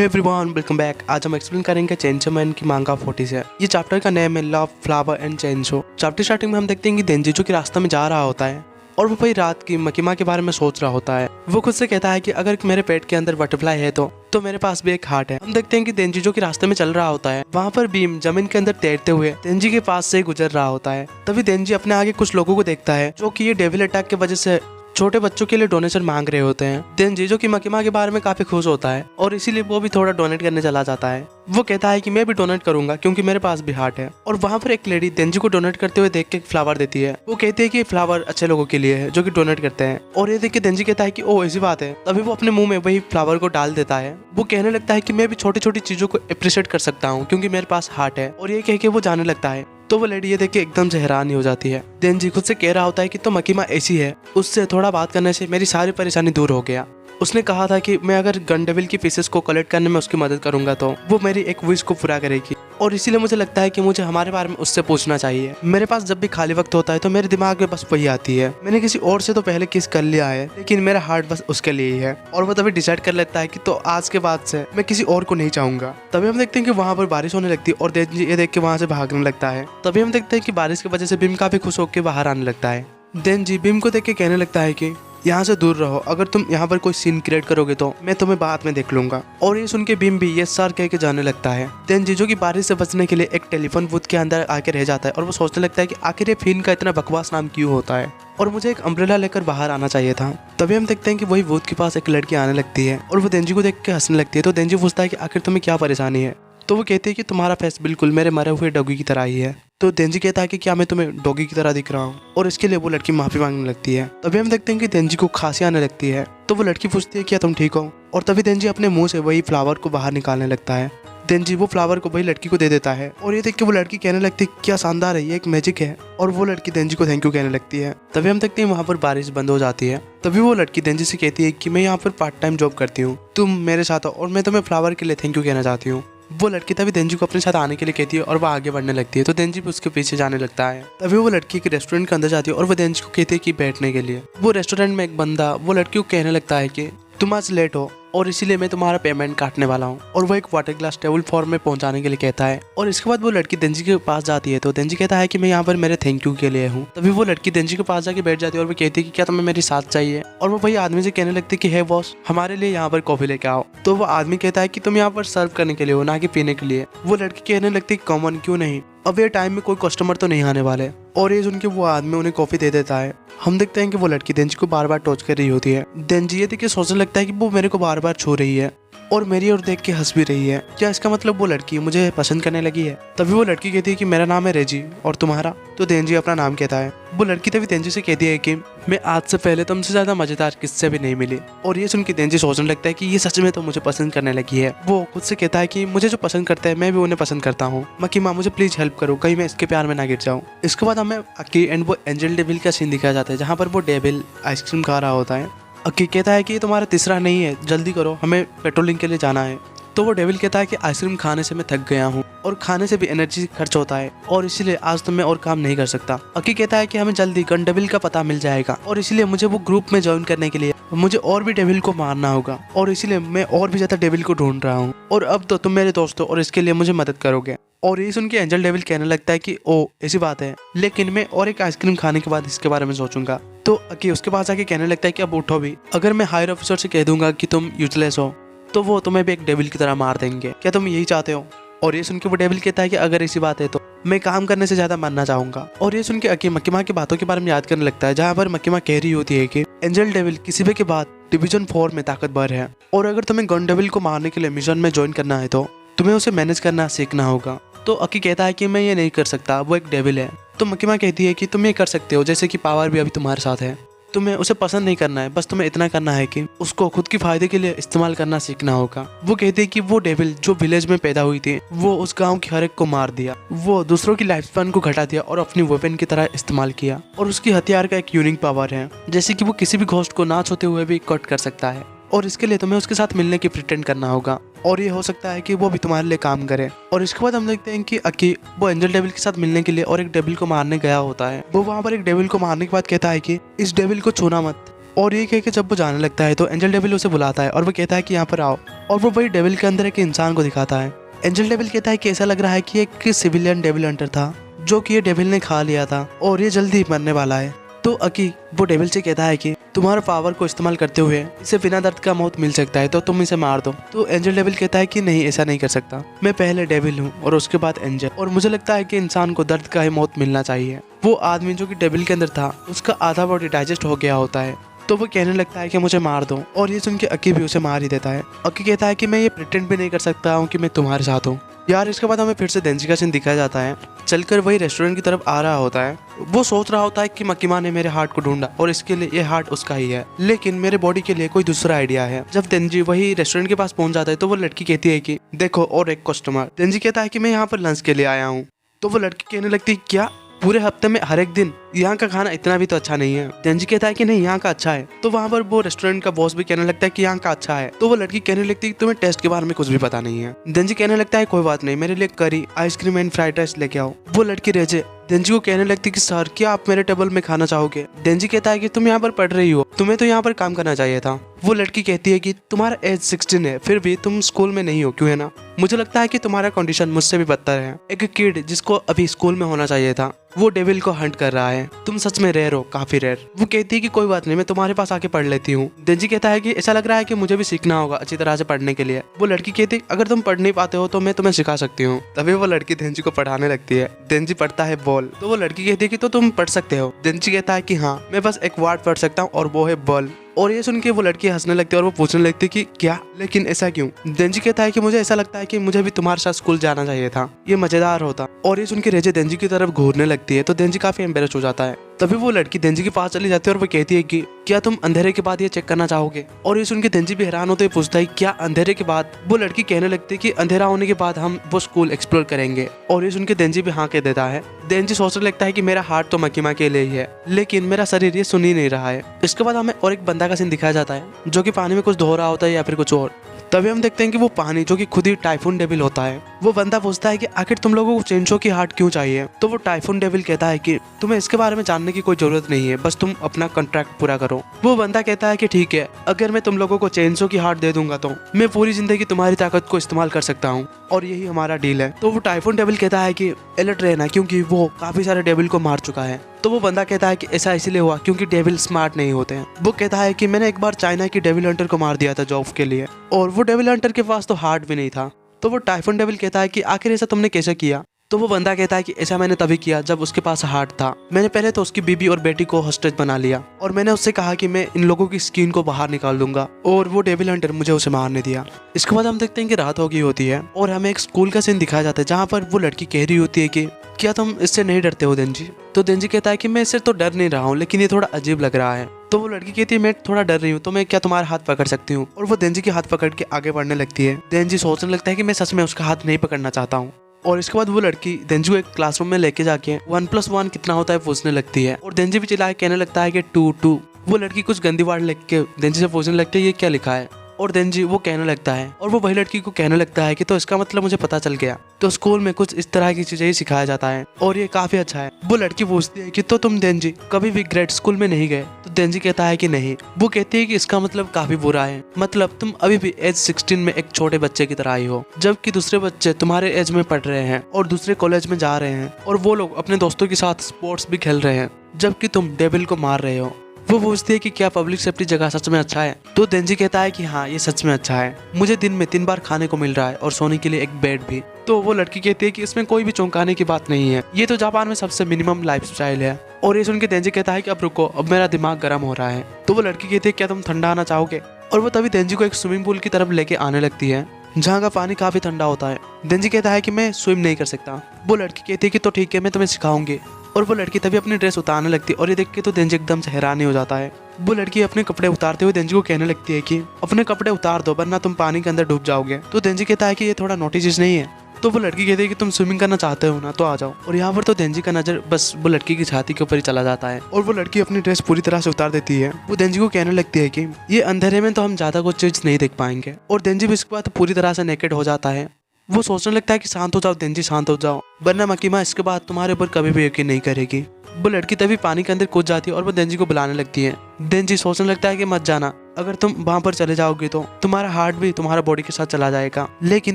Hey everyone, welcome back. आज हम explain करेंगे चेंसो मैन की मांगा 40 से। ये चैप्टर का नेम है love flower and chainsaw. Chapter starting में हम देखते हैं कि देंजी जो कि रास्ते में जा रहा होता है और वो वही रात की मकीमा के बारे में सोच रहा होता है। वो खुद से कहता है कि अगर मेरे पेट के अंदर बटरफ्लाई है तो मेरे पास भी एक हार्ट है। हम देखते हैं कि देंजी जो कि रास्ते में चल रहा होता है, वहाँ पर बीम जमीन के अंदर तैरते हुए देंजी के पास से गुजर रहा होता है। तभी देंजी अपने आगे कुछ लोगों को देखता है जो कि ये डेविल अटैक की वजह से छोटे बच्चों के लिए डोनेशन मांग रहे होते हैं। देंजी जो कि मकीमा के बारे में काफी खुश होता है और इसीलिए वो भी थोड़ा डोनेट करने चला जाता है। वो कहता है कि मैं भी डोनेट करूंगा क्योंकि मेरे पास भी हार्ट है। और वहाँ पर एक लेडी देंजी को डोनेट करते हुए देख के फ्लावर देती है। वो कहती है कि फ्लावर अच्छे लोगों के लिए है जो कि डोनेट करते हैं। और ये देख के देंजी कहता है कि ओ ऐसी बात है। तभी वो अपने मुंह में वही फ्लावर को डाल देता है। वो कहने लगता है कि मैं भी छोटी छोटी चीजों को अप्रिशिएट कर सकता हूँ क्योंकि मेरे पास हार्ट है। और ये कह के वो जाने लगता है। तो वो लेडी ये देख के एकदम से हैरान ही हो जाती है। देंजी खुद से कह रहा होता है कि तो मकीमा ऐसी है, उससे थोड़ा बात करने से मेरी सारी परेशानी दूर हो गया। उसने कहा था कि मैं अगर गन डेविल की पीसेस को कलेक्ट करने में उसकी मदद करूंगा तो वो मेरी एक विश को पूरा करेगी। और इसीलिए मुझे लगता है कि मुझे हमारे बारे में उससे पूछना चाहिए। मेरे पास जब भी खाली वक्त होता है तो मेरे दिमाग में बस वही आती है। मैंने किसी और से तो पहले किस कर लिया है लेकिन मेरा हार्ट बस उसके लिए ही है। और वो तभी डिसाइड कर लेता है कि तो आज के बाद से मैं किसी और को नहीं चाहूंगा। तभी हम देखते हैं कि वहाँ पर बारिश होने लगती है और देंजी ये देख के वहाँ से भागने लगता है। तभी हम देखते हैं कि बारिश की वजह से भीम काफी खुश होकर बाहर आने लगता है। देंजी भीम को देख के कहने लगता है कि यहाँ से दूर रहो, अगर तुम यहाँ पर कोई सीन क्रिएट करोगे तो मैं तुम्हें बाद में देख लूंगा। और ये सुन के भीम भी ये सर कह के जाने लगता है। देंजी जो कि बारिश से बचने के लिए एक टेलीफोन बूथ के अंदर आके रह जाता है और वो सोचने लगता है कि आखिर ये फिन का इतना बकवास नाम क्यों होता है और मुझे एक अम्ब्रेला लेकर बाहर आना चाहिए था। तभी हम देखते हैं कि वही बूथ के पास एक लड़की आने लगती है और वो देंजी को देख के हंसने लगती है। तो देंजी पूछता है कि आखिर तुम्हें क्या परेशानी है। तो वो कहती है कि तुम्हारा फेस बिल्कुल मेरे मरे हुए डॉगी की तरह ही है। तो देंजी कहता है कि क्या मैं तुम्हें डॉगी की तरह दिख रहा हूँ, और इसके लिए वो लड़की माफी मांगने लगती है। तभी हम देखते हैं कि देंजी को खांसी आने लगती है। तो वो लड़की पूछती है क्या तुम ठीक हो। और तभी देंजी अपने मुंह से वही फ्लावर को बाहर निकालने लगता है। देंजी वो फ्लावर को वही लड़की को दे देता है और ये देख के वो लड़की कहने लगती है क्या शानदार है, ये एक मैजिक है। और वो लड़की देंजी को थैंक यू कहने लगती है। तभी हम देखते हैं वहाँ पर बारिश बंद हो जाती है। तभी वो लड़की देंजी से कहती है कि मैं यहाँ पर पार्ट टाइम जॉब करती हूँ, तुम मेरे साथ हो और मैं तुम्हें फ्लावर के लिए थैंक यू कहना चाहती हूँ। वो लड़की तभी देंजी को अपने साथ आने के लिए कहती है और वो आगे बढ़ने लगती है। तो देंजी भी उसके पीछे जाने लगता है। तभी वो लड़की एक रेस्टोरेंट के अंदर जाती है और वो देंजी को कहती है कि बैठने के लिए। वो रेस्टोरेंट में एक बंदा वो लड़की को कहने लगता है कि तुम आज लेट हो और इसीलिए मैं तुम्हारा पेमेंट काटने वाला हूँ। और वो एक वाटर ग्लास टेबल फॉर्म में पहुंचाने के लिए कहता है। और इसके बाद वो लड़की देंजी के पास जाती है। तो देंजी कहता है कि मैं यहाँ पर मेरे थैंक यू के लिए हूँ। तभी वो लड़की देंजी के पास जाके बैठ जाती है और वो कहती है कि क्या तुम्हें मेरी साथ चाहिए। और वो वही आदमी से कहने लगती है कि हे बॉस, हमारे लिए यहाँ पर कॉफी लेके आओ। तो वो आदमी कहता है कि तुम यहाँ पर सर्व करने के लिए हो, ना कि पीने के लिए। वो लड़की कहने लगती है कॉमन क्यों नहीं, अब ये टाइम में कोई कस्टमर तो नहीं आने वाले। और ये सुन के वो आदमी उन्हें कॉफी दे देता है। हम देखते हैं कि वो लड़की देंजी को बार बार टॉर्च कर रही होती है। देंजी ये देख के सोचने लगता है कि वो मेरे को बार बार छू रही है और मेरी ओर देख के हंस भी रही है। क्या इसका मतलब वो लड़की मुझे पसंद करने लगी है। तभी वो लड़की कहती है कि मेरा नाम है रेजी और तुम्हारा। तो देंजी अपना नाम कहता है। वो लड़की तभी देंजी से कहती है कि मैं आज से पहले तुमसे ज्यादा मजेदार किससे भी नहीं मिली। और ये सुन के देंजी सोचने लगता है कि ये सच में तो मुझे पसंद करने लगी है। वो खुद से कहता है कि मुझे जो पसंद करता है मैं भी उन्हें पसंद करता हूँ। मकीमा मुझे प्लीज हेल्प करो, कहीं मैं इसके प्यार में ना गिर जाऊँ। इसके बाद हमें अक्की एंड वो एंजल डेविल का सीन दिखाया जाता है जहाँ पर वो डेविल आइसक्रीम खा रहा होता है। अक्की कहता है कि ये तुम्हारा तीसरा नहीं है, जल्दी करो, हमें पेट्रोलिंग के लिए जाना है। तो वो डेविल कहता है कि आइसक्रीम खाने से मैं थक गया हूँ और खाने से भी एनर्जी खर्च होता है और इसीलिए आज तो मैं और काम नहीं कर सकता। अक्की कहता है कि हमें जल्दी गन डेविल का पता मिल जाएगा और इसीलिए मुझे वो ग्रुप में ज्वाइन करने के लिए मुझे और भी डेविल को मारना होगा और इसीलिए मैं और भी ज्यादा डेविल को ढूंढ रहा हूँ और अब तो तुम मेरे दोस्त हो और इसके लिए मुझे मदद करोगे। और ये सुन के एंजल डेविल कहने लगता है कि ओ ऐसी बात है, लेकिन मैं और एक आइसक्रीम खाने के बाद इसके बारे में सोचूंगा। तो अक्की उसके पास आके कहने लगता है कि अब उठो भी, अगर मैं हायर ऑफिसर से कह दूंगा कि तुम यूजलेस हो तो वो तुम्हें भी एक डेविल की तरह मार देंगे, क्या तुम यही चाहते हो। और ये सुन के वो डेविल कहता है कि अगर ऐसी बात है तो मैं काम करने से ज्यादा मरना चाहूंगा। और ये सुन के अक्की मकीमा की बातों के बारे में याद करने लगता है जहाँ पर मकीमा कह रही होती है कि एंजल डेविल किसी भी के बाद डिवीजन 4 में ताकतवर है और अगर तुम्हें गन डेविल को मारने के लिए मिशन में ज्वाइन करना है तो तुम्हें उसे मैनेज करना सीखना होगा। तो अक्की कहता है कि मैं ये नहीं कर सकता, वो एक डेविल है। तो मकीमा कहती है कि तुम ये कर सकते हो, जैसे कि पावर भी अभी तुम्हारे साथ है, तुम्हें उसे पसंद नहीं करना है, बस तुम्हें इतना करना है कि उसको खुद की फायदे के लिए इस्तेमाल करना सीखना होगा। वो कहती है कि वो डेविल जो विलेज में पैदा हुई थी वो उस गांव के हर एक को मार दिया, वो दूसरों की लाइफ स्पैन को घटा दिया और अपनी वेपन की तरह इस्तेमाल किया। और उसकी हथियार का एक यूनिक पावर है जैसे कि वो किसी भी घोस्ट को ना छूते हुए भी कट कर सकता है और इसके लिए तुम्हें उसके साथ मिलने की प्रिटेंड करना होगा और ये हो सकता है कि वो भी तुम्हारे लिए काम करे। और इसके बाद हम देखते हैं कि अक्की वो एंजल डेविल के साथ मिलने के लिए और एक डेविल को मारने गया होता है। वो वहाँ पर एक डेविल को मारने के बाद कहता है कि इस डेविल को छूना मत, और ये कह के जब वो जाने लगता है तो एंजल डेविल उसे बुलाता है और वो कहता है कि यहाँ पर आओ, और वो वही डेविल के अंदर एक इंसान को दिखाता है। एंजल डेविल कहता है कि ऐसा लग रहा है कि एक सिविलियन डेविल हंटर था जो कि ये डेविल ने खा लिया था और ये जल्दी ही मरने वाला है। तो अकी वो डेविल से कहता है कि तुम्हारे पावर को इस्तेमाल करते हुए इसे बिना दर्द का मौत मिल सकता है, तो तुम इसे मार दो। तो एंजल डेविल कहता है कि नहीं, ऐसा नहीं कर सकता, मैं पहले डेविल हूँ और उसके बाद एंजल, और मुझे लगता है कि इंसान को दर्द का ही मौत मिलना चाहिए। वो आदमी जो कि डेविल के अंदर था उसका आधा बॉडी डाइजेस्ट हो गया होता है, तो वो कहने लगता है कि मुझे मार दो, और ये सुन के अकी भी उसे मार ही देता है। अकी कहता है कि मैं ये प्रिटेंड भी नहीं कर सकता हूँ कि मैं तुम्हारे साथ हूँ। यार इसके बाद हमें फिर से देंजी का सीन दिखाया जाता है, चलकर वही रेस्टोरेंट की तरफ आ रहा होता है। वो सोच रहा होता है कि मकीमा ने मेरे हार्ट को ढूंढा और इसके लिए ये हार्ट उसका ही है, लेकिन मेरे बॉडी के लिए कोई दूसरा आइडिया है। जब देंजी वही रेस्टोरेंट के पास पहुंच जाता है तो वो लड़की कहती है कि देखो और एक कस्टमर। देंजी कहता है कि मैं यहाँ पर लंच के लिए आया हूँ। तो वो लड़की कहने लगती है क्या पूरे हफ्ते में हर एक दिन? यहाँ का खाना इतना भी तो अच्छा नहीं है। देंजी कहता है कि नहीं, यहाँ का अच्छा है। तो वहाँ पर वो रेस्टोरेंट का बॉस भी कहने लगता है कि यहाँ का अच्छा है। तो वो लड़की कहने लगती है कि तुम्हें टेस्ट के बारे में कुछ भी पता नहीं है। देंजी कहने लगता है कोई बात नहीं, मेरे लिए करी, आइसक्रीम एंड फ्राइड राइस लेके आओ। वो लड़की रेजे देंजी को कहने लगती कि सर क्या आप मेरे टेबल में खाना चाहोगे? देंजी कहता है कि तुम यहाँ पर पढ़ रही हो, तुम्हें तो यहाँ पर काम करना चाहिए था। वो लड़की कहती है कि तुम्हारा एज 16 है, फिर भी तुम स्कूल में नहीं हो, क्यों है ना? मुझे लगता है कि तुम्हारा कंडीशन मुझसे भी बदतर है। एक किड जिसको अभी स्कूल में होना चाहिए था वो डेविल को हंट कर रहा है, तुम सच में रेयर हो, काफी रेयर। वो कहती है कि कोई बात नहीं, मैं तुम्हारे पास आके पढ़ लेती हूँ। देंजी कहता है कि ऐसा लग रहा है कि मुझे भी सीखना होगा अच्छी तरह से पढ़ने के लिए। वो लड़की कहती है अगर तुम पढ़ नहीं पाते हो तो मैं तुम्हें सिखा सकती हूँ। तभी वो लड़की देंजी को पढ़ाने लगती है। देंजी पढ़ता है बॉल, तो वो लड़की कहती है कि तो तुम पढ़ सकते हो। देंजी कहता है कि हाँ, मैं बस एक वर्ड पढ़ सकता हूँ और वो है बॉल। और ये सुन के वो लड़की हंसने लगती है और वो पूछने लगती है कि क्या, लेकिन ऐसा क्यों? देंजी कहता है कि मुझे ऐसा लगता है कि मुझे भी तुम्हारे साथ स्कूल जाना चाहिए था, ये मजेदार होता। और ये सुन के रेजे देंजी की तरफ घूरने लगती है तो देंजी काफी एम्बेरस हो जाता है। तभी वो लड़की देंजी के पास चली जाती है और वो कहती है कि क्या तुम अंधेरे के बाद ये चेक करना चाहोगे? और ये सुन के देंजी भी हैरान होते हुए पूछता है क्या अंधेरे के बाद? वो लड़की कहने लगती है कि अंधेरा होने के बाद हम वो स्कूल एक्सप्लोर करेंगे। और ये सुन के देंजी भी हाँ कह देता है। देंजी सोचने लगता है कि मेरा हार्ट तो मकीमा के लिए ही है, लेकिन मेरा शरीर ये सुन ही नहीं रहा है। इसके बाद हमें और एक बंदा का सीन दिखाया जाता है जो कि पानी में कुछ धो रहा होता है या फिर कुछ और। तभी हम देखते हैं कि वो पानी जो कि खुद ही टाइफून डेविल होता है। वो बंदा पूछता है कि आखिर तुम लोगों को चेंसो की हार्ट क्यों चाहिए? तो वो टाइफून डेविल कहता है कि तुम्हें इसके बारे में जानने की कोई जरूरत नहीं है, बस तुम अपना कॉन्ट्रैक्ट पूरा करो। वो बंदा कहता है कि ठीक है, अगर मैं तुम लोगों को चेंसो की हार्ट दे दूंगा तो मैं पूरी जिंदगी तुम्हारी ताकत को इस्तेमाल कर सकता हूँ और यही हमारा डील है। तो वो टाइफून डेविल कहता है कि अलर्ट रहना, क्योंकि वो काफी सारे डेविल को मार चुका है। तो वो बंदा कहता है कि ऐसा इसलिए हुआ क्योंकि डेविल स्मार्ट नहीं होते हैं। वो कहता है कि मैंने एक बार चाइना की डेविल हंटर को मार दिया था जॉब के लिए, और वो डेविल हंटर के पास तो हार्ट भी नहीं था। तो वो टाइफून डेविल कहता है कि आखिर ऐसा तुमने कैसे किया? तो वो बंदा कहता है कि ऐसा मैंने तभी किया जब उसके पास हार्ट था। मैंने पहले तो उसकी बीबी और बेटी को हॉस्टेज बना लिया और मैंने उससे कहा कि मैं इन लोगों की स्किन को बाहर निकाल दूंगा, और वो डेविल हंटर मुझे उसे मारने दिया। इसके बाद हम देखते हैं कि रात हो गई होती है और हमें एक स्कूल का सीन दिखाया जाता है जहाँ पर वो लड़की कह रही होती है कि क्या तुम इससे नहीं डरते हो देंजी? तो देंजी कहता है कि मैं इससे तो डर नहीं रहा हूँ, लेकिन ये थोड़ा अजीब लग रहा है। तो वो लड़की कहती है मैं थोड़ा डर रही हूँ, तो मैं क्या तुम्हारा हाथ पकड़ सकती हूँ? और वो देंजी के हाथ पकड़ के आगे बढ़ने लगती है। देंजी सोचने लगता है कि मैं सच में उसका हाथ नहीं पकड़ना चाहता हूँ। और इसके बाद वो लड़की देंजी को एक क्लासरूम में लेके जाके 1+1 कितना होता है पूछने लगती है, और देंजी भी चिल्ला कहने लगता है कि 2 वो लड़की कुछ गंदी वर्ड लिख के देंजी से पूछने लगती है ये क्या लिखा है? और देंजी वो कहने लगता है, और वो वही लड़की को कहने लगता है कि तो इसका मतलब मुझे पता चल गया, तो स्कूल में कुछ इस तरह की चीजें ही सिखाया जाता है और ये काफी अच्छा है। वो लड़की पूछती है कि तो तुम देंजी कभी भी ग्रेड स्कूल में नहीं गए? तो देंजी कहता है कि नहीं। वो कहती है कि इसका मतलब काफी बुरा है, मतलब तुम अभी भी एज 16 में एक छोटे बच्चे की तरह आई हो, जबकि दूसरे बच्चे तुम्हारे एज में पढ़ रहे हैं और दूसरे कॉलेज में जा रहे हैं, और वो लोग अपने दोस्तों के साथ स्पोर्ट्स भी खेल रहे हैं, जबकि तुम डेविल को मार रहे हो। वो पूछती है कि क्या पब्लिक सेफ्टी जगह सच में अच्छा है? तो देंजी कहता है कि हाँ, ये सच में अच्छा है, मुझे दिन में 3 बार खाने को मिल रहा है और सोने के लिए एक बेड भी। तो वो लड़की कहती है कि इसमें कोई भी चौंकाने की बात नहीं है, ये तो जापान में सबसे मिनिमम लाइफस्टाइल है। और ये सुन के देंजी कहता है कि अब रुको, अब मेरा दिमाग गर्म हो रहा है। तो वो लड़की कहती है क्या तुम ठंडा आना चाहोगे? और वो तभी देंजी को एक स्विमिंग पूल की तरफ लेके आने लगती है जहाँ का पानी काफी ठंडा होता है। देंजी कहता है कि मैं स्विम नहीं कर सकता। वो लड़की कहती है कि तो ठीक है, मैं तुम्हें सिखाऊंगी। और वो लड़की तभी अपनी ड्रेस उतारने लगती है और ये देख के तो देंजी एकदम से हैरान ही हो जाता है। वो लड़की अपने कपड़े उतारते हुए देंजी को कहने लगती है कि अपने कपड़े उतार दो वरना तुम पानी के अंदर डूब जाओगे। तो देंजी कहता है कि ये थोड़ा नोटी चीज नहीं है। तो वो लड़की कहती है कि तुम स्विमिंग करना चाहते हो ना, तो आ जाओ। और यहाँ पर तो देंजी का नजर बस वो लड़की की छाती के ऊपर ही चला जाता है और वो लड़की अपनी ड्रेस पूरी तरह से उतार देती है। वो देंजी को कहने लगती है कि ये अंधेरे में तो हम ज्यादा कुछ चीज नहीं देख पाएंगे, और देंजी भी इसके बाद पूरी तरह से नेकेड हो जाता है। वो सोचने लगता है कि शांत हो जाओ देंजी, शांत हो जाओ, वरना मकीमा इसके बाद तुम्हारे ऊपर कभी भी यकीन नहीं करेगी। वो लड़की तभी पानी के अंदर कूद जाती है और वो देंजी को बुलाने लगती है। देंजी सोचने लगता है कि मत जाना, अगर तुम वहां पर चले जाओगे तो तुम्हारा हार्ट भी तुम्हारा बॉडी के साथ चला जाएगा। लेकिन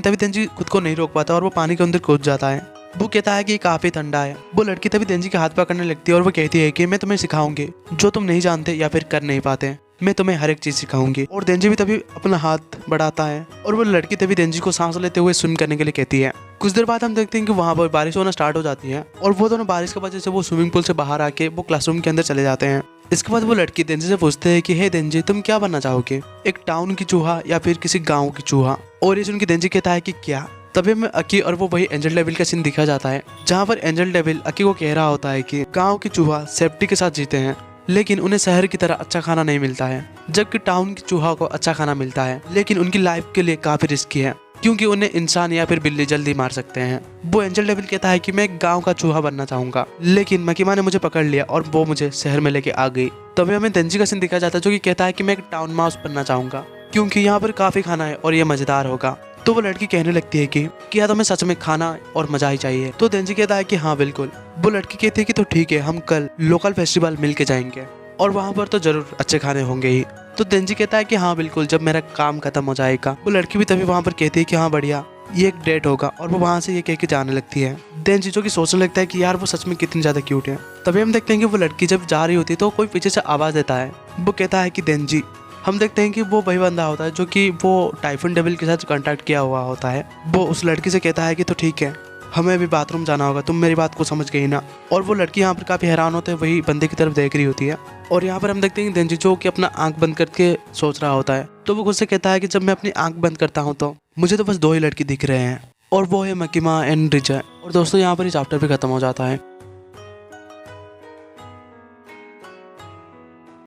तभी देंजी खुद को नहीं रोक पाता और वो पानी के अंदर कूद जाता है। वो कहता है कि ये काफी ठंडा है। वो लड़की तभी देंजी के हाथ पकड़ने लगती है और वो कहती है कि मैं तुम्हें सिखाऊंगी जो तुम नहीं जानते या फिर कर नहीं पाते, मैं तुम्हें हर एक चीज सिखाऊंगी। और देंजी भी तभी अपना हाथ बढ़ाता है और वो लड़की तभी देंजी को सांस लेते हुए सुन करने के लिए कहती है। कुछ देर बाद हम देखते हैं कि वहां पर बारिश होना स्टार्ट हो जाती है और वो दोनों बारिश की वजह से वो स्विमिंग पूल से बाहर आके वो क्लासरूम के अंदर चले जाते हैं। इसके बाद वो लड़की देंजी से पूछते हैं कि हे देंजी, तुम क्या बनना चाहोगे, एक टाउन की चूहा या फिर किसी गाँव की चूहा। और ये सुन के देंजी कहता है कि क्या। तभी हमें अकी और वो वही एंजल डेविल का सीन दिखा जाता है, जहाँ पर एंजल डेविल अकी को कह रहा होता है कि गाँव की चूहा सेफ्टी के साथ जीते हैं, लेकिन उन्हें शहर की तरह अच्छा खाना नहीं मिलता है, जबकि टाउन की चूहा को अच्छा खाना मिलता है, लेकिन उनकी लाइफ के लिए काफी रिस्की है क्योंकि उन्हें इंसान या फिर बिल्ली जल्दी मार सकते हैं। वो एंजल डेविल कहता है कि मैं एक गांव का चूहा बनना चाहूंगा, लेकिन मकीमा ने मुझे पकड़ लिया और वो मुझे शहर में लेके आ गई। तभी हमें देंजी का सीन दिखा जाता है जो कि कहता है कि मैं एक टाउन माउस बनना चाहूंगा क्योंकि यहाँ पर काफी खाना है और ये मजेदार होगा। तो वो लड़की कहने लगती है कि क्या तुम्हें सच में खाना और मजा ही चाहिए। तो देंजी कहता है कि हाँ बिल्कुल। वो लड़की कहती है कि तो ठीक है, हम कल लोकल फेस्टिवल मिल के जाएंगे और वहाँ पर तो जरूर अच्छे खाने होंगे ही। तो देंजी कहता है कि हाँ बिल्कुल, जब मेरा काम खत्म हो जाएगा। वो लड़की भी तभी वहाँ पर कहती है कि हाँ बढ़िया, ये एक डेट होगा और वो वहाँ से ये कह के जाने लगती है। देंजी जो कि सोचने लगता है कि यार वो सच में कितनी ज्यादा क्यूट है। तभी हम देखते हैं कि वो लड़की जब जा रही होती है तो कोई पीछे से आवाज देता है। वो कहता है कि देंजी। हम देखते हैं कि वो वही बंदा होता है जो कि वो टाइफून डेविल के साथ कांटेक्ट किया हुआ होता है। वो उस लड़की से कहता है कि तो ठीक है, हमें अभी बाथरूम जाना होगा, तुम मेरी बात को समझ गई ना। और वो लड़की यहाँ पर काफी हैरान होते है, वही बंदे की तरफ देख रही होती है। और यहाँ पर हम देखते हैं कि देंजी जो कि अपना आंख बंद करके सोच रहा होता है। तो वो खुद से कहता है कि जब मैं अपनी आंख बंद करता हूँ तो मुझे तो बस दो ही लड़की दिख रहे हैं और वो है मकीमा एंड रिजा। और दोस्तों यहाँ पर ये चैप्टर भी खत्म हो जाता है।